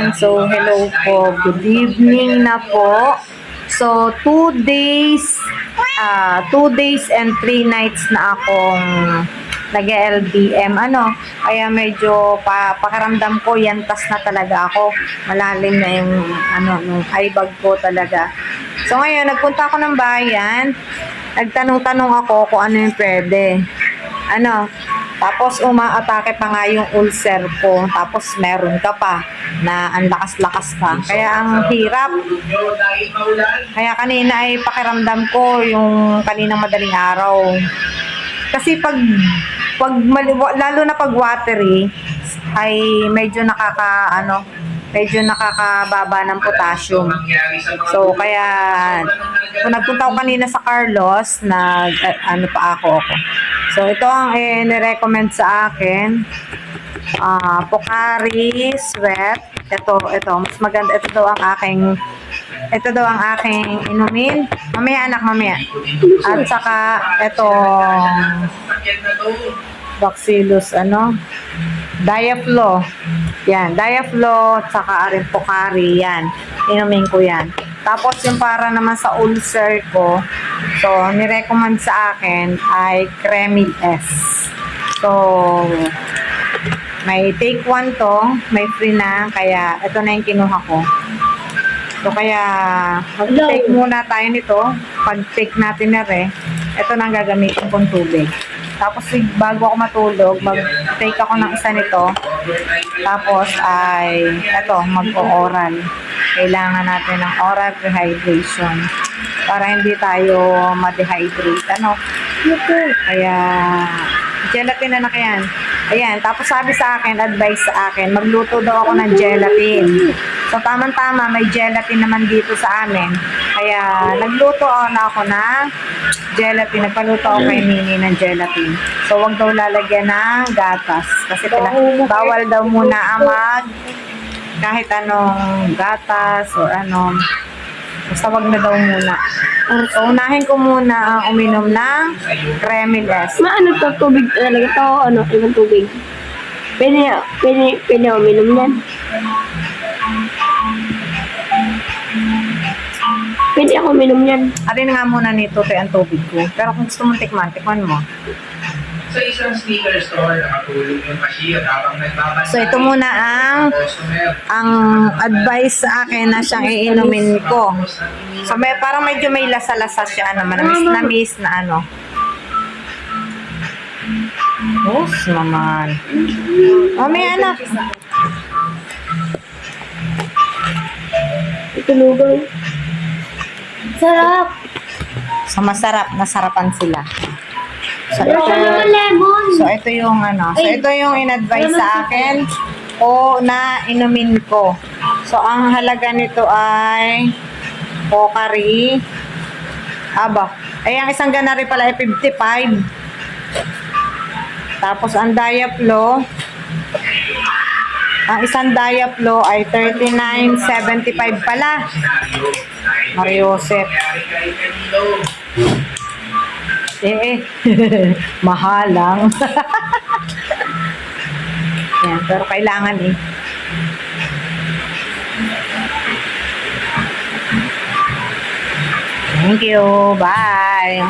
Ayan, so hello po. Good evening na po. So 2 days, 2 days and 3 nights na akong nag-LBM. Kaya medyo pakiramdam ko, yantas na talaga ako. Malalim na yung nung eye bag ko talaga. So ngayon, nagpunta ako ng bayan. Nagtanong-tanong ako kung ano yung pwede. Tapos umaatake pa nga yung ulcer ko. Tapos meron ka pa na ang lakas-lakas pa. Kaya ang hirap. Kaya kanina ay pakiramdam ko yung kaninang madaling araw. Kasi lalo na pag watery ay medyo nakakababa ng potassium. So kaya kung nagpunta ako kanina sa Carlos, pa ako. So ito ang ni-recommend sa akin. Pocari Sweat. Ito mas maganda. Ito daw ang aking inumin. Mamaya anak, mamaya. At saka itong Bacillus Diaflo. Yan, Diaflo at saka rin Pocari yan. Inumin ko yan. Tapos yung para naman sa ulcer ko, so ni-recommend sa akin ay Cremil S. So may take 1 to, may free na, kaya ito na yung kinuha ko. So kaya mag-take muna tayo nito. Pag take natin na ito na gagamitin kong tubig. Tapos bago ako matulog, mag-take ako ng isa nito. Tapos ay mag-oral. Kailangan natin ng oral rehydration para hindi tayo ma-dehydrate. Kaya gelatin na yan. Ayan, tapos sabi sa akin, advice sa akin, magluto daw ako ng gelatin. So tamang-tama, may gelatin naman dito sa amin. Kaya nagluto na ako ng gelatin. Nagpaluto ako kay Nini ng gelatin. So wag daw lalagyan ng gatas. Kasi bawal daw muna ang kahit anong gatas or basta wag na daw muna. So unahin ko muna ang uminom ng Cremil S. To tubig talaga to, ibang tubig. Pwede uminom yan. Pwede ako uminom yan. Atin nga muna nito ang tubig ko. Pero kung gusto mong tikman mo. Sa isang sneaker store, nakatulog yung cashier habang nagbabantay. So ito muna ang advice sa akin na siyang iinumin ko. So parang medyo may lasa-lasa siya, manamis na Yes naman. May anak. Ito lugar. Sarap. So masarap, nasarapan sila. So ito yung So ito yung in-advise sa akin na inumin ko. So ang halaga nito ay Pocari. Ang isang ganari pala ay 55. Tapos ang Diaflo, ang isang Diaflo ay 39.75 pala. Mariosep. Mahal lang. Yan, pero kailangan Thank you. Bye.